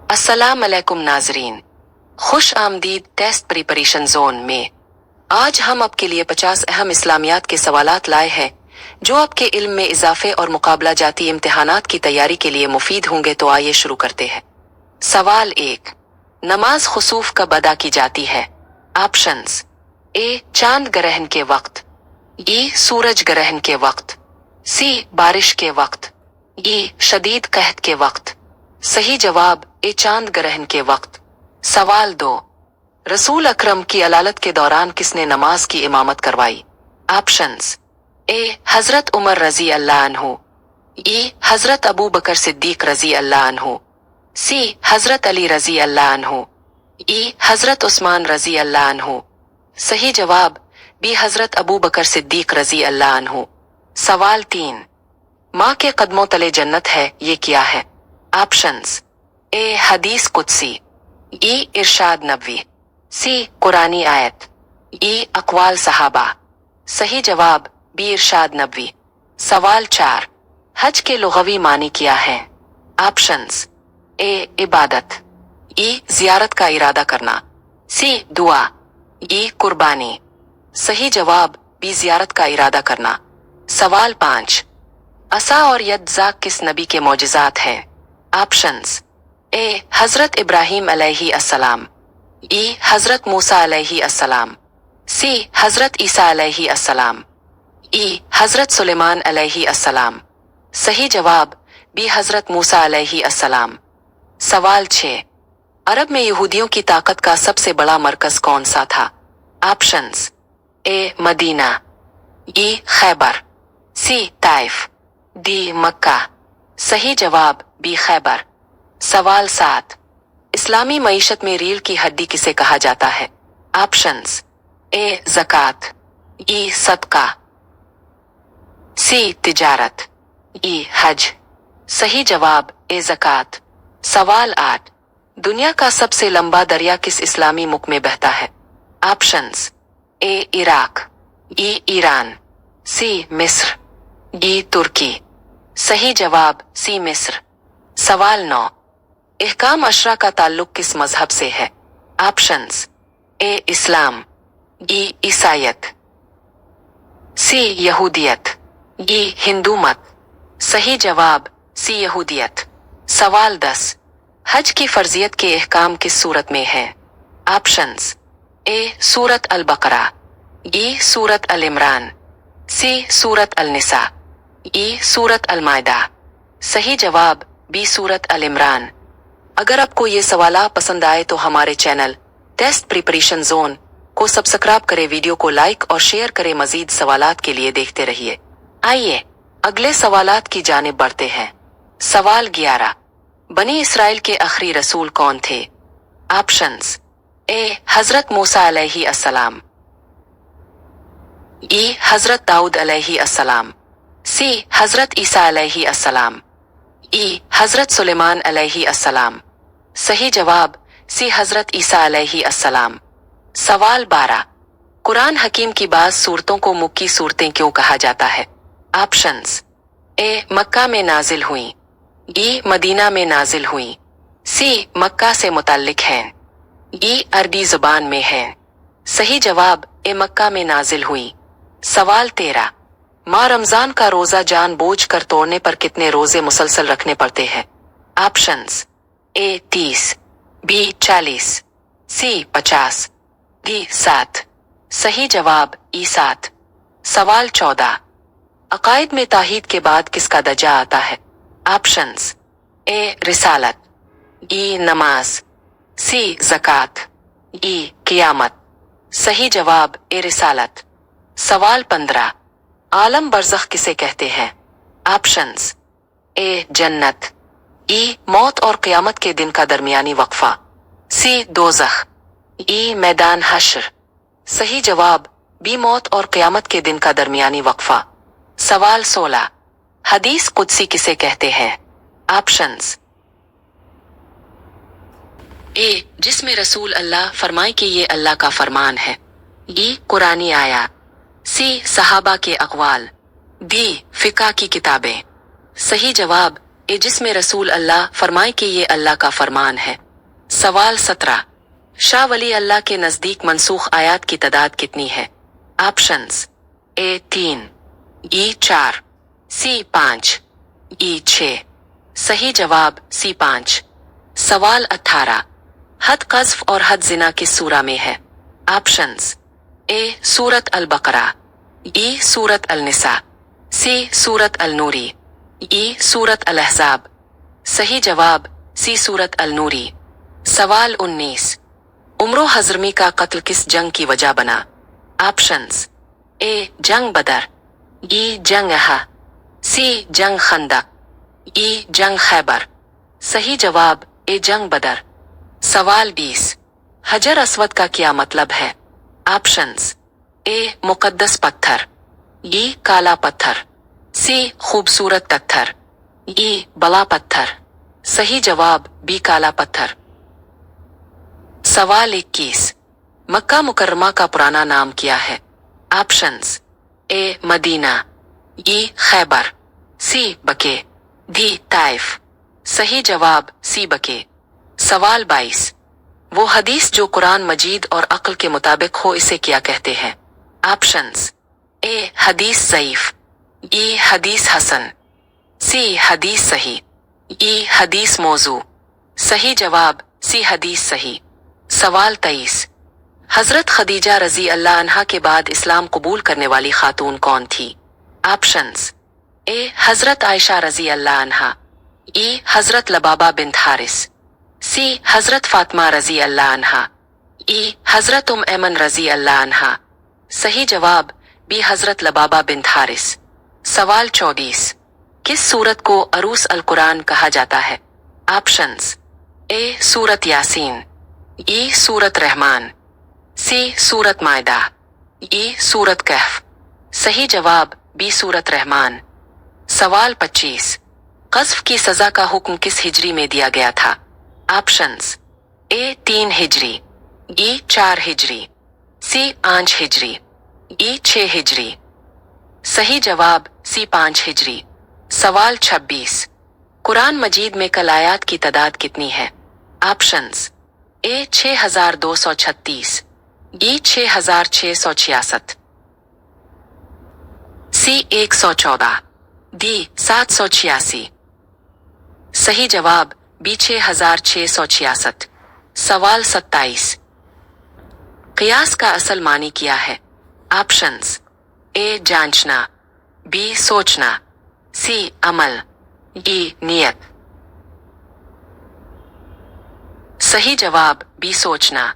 अस्सलाम अलैकुम नाजरीन, खुश आमदीद टेस्ट प्रिपरेशन जोन में। आज हम आपके लिए 50 अहम इस्लामियात के सवालात लाए हैं जो आपके इल्म में इजाफे और मुकाबला जाती इम्तिहानात की तैयारी के लिए मुफीद होंगे। तो आइए शुरू करते हैं। सवाल 1, नमाज खुसूफ कब अदा की जाती है? ऑप्शंस: ए चांद ग्रहण के वक्त, बी सूरज ग्रहण के वक्त, सी बारिश के वक्त, ई शदीद कहत के वक्त। सही जवाब ए चांद ग्रहण के वक्त। सवाल 2, रसूल अकरम की अलालत के दौरान किसने नमाज की इमामत करवाई? ऑप्शंस: ए हजरत उमर रजी अल्लाह अन्हु, ई हजरत अबू बकर सिद्दीक रजी अल्लाह अन्हु, सी हजरत अली रजी अल्लाह अन्हु, ई हजरत उस्मान रजी अल्लाह अन्हु। सही जवाब बी हजरत अबू बकर सिद्दीक रजी अल्लाह अन्हु। सवाल 3, माँ के कदमों तले जन्नत है, ये क्या है? ऑप्शंस: ए हदीस कुदसी, ई इरशाद नबवी, सी कुरानी आयत, ई अक़वाल सहाबा। सही जवाब बी इरशाद नबवी। सवाल 4, हज के लुग़वी मानी क्या है? ऑप्शंस: ए इबादत, ई जियारत का इरादा करना, सी दुआ, ई कुर्बानी। सही जवाब बी जियारत का इरादा करना। सवाल 5, असा और यद ज़ाक किस नबी के मौजिज़ात हैं? ऑप्शंस: ए हजरत इब्राहीम अलैहि अस्सलाम, ई हजरत मूसा अलैहि अस्सलाम, सी हजरत ईसा अलैहि अस्सलाम, ई हजरत सुलेमान अलैहि अस्सलाम। सही जवाब बी हजरत मूसा अलैहि अस्सलाम। सवाल 6, अरब में यहूदियों की ताकत का सबसे बड़ा मरकज कौन सा था? ऑप्शंस: ए मदीना, ई खैबर, सी ताइफ, डी मक्का। सही जवाब बी खैबर। सवाल 7, इस्लामी मईशत में रीढ़ की हड्डी किसे कहा जाता है? ऑप्शंस: ए ज़कात, ई सदका, सी तिजारत, ई हज। सही जवाब ए ज़कात। सवाल 8, दुनिया का सबसे लंबा दरिया किस इस्लामी मुल्क में बहता है? ऑप्शंस: ए इराक, ई ईरान, सी मिस्र, डी तुर्की। सही जवाब सी मिस्र। सवाल 9, इहकाम अशरा का ताल्लुक किस मजहब से है? ऑप्शंस: ए इस्लाम, ई ईसाईयत, सी यहूदियत, ई हिंदू मत। सही जवाब सी यहूदियत। सवाल 10, हज की फर्जियत के इहकाम किस सूरत में है? ऑप्शंस: ए सूरत अल बकरा, ई सूरत अल इमरान, सी सूरत अल निसा, ई सूरत अल मायदा। सही जवाब बी सूरत अल इमरान। अगर आपको ये सवाल पसंद आए तो हमारे चैनल टेस्ट प्रिपरेशन जोन को सब्सक्राइब करें, वीडियो को लाइक और शेयर करें। मजीद सवालात के लिए देखते रहिए। आइए अगले सवालात की जानिब बढ़ते हैं। सवाल 11, बनी इसराइल के आखिरी रसूल कौन थे? ऑप्शंस: ए हजरत मूसा अलैहि अस्सलाम, ई हजरत दाऊद अलैहि अस्सलाम, सी हजरत ईसा अलैहि अस्सलाम, ई हजरत सुलेमान अलैहि अस्सलाम। सही जवाब सी हजरत ईसा अलैहि अस्सलाम। सवाल 12, कुरान हकीम की बाज़ सूरतों को मुक्की सूरतें क्यों कहा जाता है? ऑप्शंस: ए मक्का में नाजिल हुई, ई मदीना में नाजिल हुई, सी मक्का से मुताल्लिक हैं, ई अरबी जुबान में है। सही जवाब ए मक्का में नाजिल हुई। सवाल 13, माँ रमजान का रोजा जानबूझ कर तोड़ने पर कितने रोजे मुसलसल रखने पड़ते हैं? ऑप्शंस: ए 30, बी 40, सी 50, डी 7। सही जवाब ई 7। सवाल 14, अकायद में ताहीद के बाद किसका दर्जा आता है? ऑप्शंस: ए रिसालत, ई नमाज, सी ज़कात, ई क़ियामत। सही जवाब ए रिसालत। सवाल 15, आलम बरज़ख किसे कहते हैं? ऑप्शंस: ए जन्नत, ई मौत और क़यामत के दिन का दरमियानी वक्फा, सी दोज़ख, ई मैदान हश्र। सही जवाब बी मौत और क़यामत के दिन का दरमियानी वक्फा। सवाल 16, हदीस कुदसी किसे कहते हैं? ऑप्शंस: ए जिसमें रसूल अल्लाह फरमाए कि ये अल्लाह का फरमान है, ई कुरानी आया, सी सहाबा के अक़वाल, डी फिका की किताबें। सही जवाब ए जिसमें रसूल अल्लाह फरमाए कि ये अल्लाह का फरमान है। सवाल 17। शाह वली अल्लाह के नजदीक मनसूख आयात की तादाद कितनी है? ऑप्शंस ए 3, ई 4, सी 5, ई 6। सही जवाब सी 5। सवाल 18। हद कज़्फ और हद जिना किस सूरा में है? ऑप्शंस ए सूरत अल बकरा, ई सूरत अल निसा, सी सूरत अल नूरी, ई सूरत अल अहज़ाब। सही जवाब सी सूरत अल नूरी। सवाल 19। उम्रो हज़रमी का कत्ल किस जंग की वजह बना? ऑप्शंस ए जंग बदर, ई जंग अहा, सी जंग खंदक, ई जंग खैबर। सही जवाब ए जंग बदर। सवाल 20। हजर अस्वद का क्या मतलब है? ऑप्शंस ए मुकद्दस पत्थर, ई काला पत्थर, सी खूबसूरत पत्थर, ई बड़ा पत्थर। सही जवाब बी काला पत्थर। सवाल 21। मक्का मुकर्रमा का पुराना नाम क्या है? ऑप्शंस ए मदीना, ई खैबर, सी बके, डी ताइफ। सही जवाब सी बके। सवाल 22। वो हदीस जो कुरान मजीद और अक्ल के मुताबिक हो इसे क्या कहते हैं? ऑप्शंस ए हदीस ज़ईफ, ई हदीस हसन, सी हदीस सही, ई हदीस मौजू। सही जवाब सी हदीस सही। सवाल 23। हजरत खदीजा रजी अल्लाह अन्हा के बाद इस्लाम कबूल करने वाली खातून कौन थी? ऑप्शंस ए हजरत आयशा रजी अल्लाह अन्हा, ई हजरत लबाबा बिन्त हारिस, सी हजरत फातिमा रजी अल्लाह अन्हा, ई हजरत ऐमन रजी अल्लाह अन्हा। सही जवाब बी हजरत लबाबा बिन्त हारिस। सवाल 24। किस सूरत को अरूस अल कुरान कहा जाता है? ऑप्शंस ए सूरत यासीन, ई सूरत रहमान, सी सूरत मायदा, ई सूरत कहफ। सही जवाब बी सूरत रहमान। सवाल 25। क़ज़्फ़ की सजा का हुक्म किस हिजरी में दिया गया था? ऑप्शंस ए 3 हिजरी, ई 4 हिजरी, सी 5 हिजरी, ई 6 हिजरी। सही जवाब सी 5 हिजरी। सवाल 26। कुरान मजीद में कल आयात की तादाद कितनी है? Options A 6236, E 6666, C 114, D 786। सही जवाब बी 6666। सवाल 27। क़ियास का असल मानी क्या है? ऑप्शंस ए जांचना, बी सोचना, सी अमल, ई नियत। सही जवाब बी सोचना।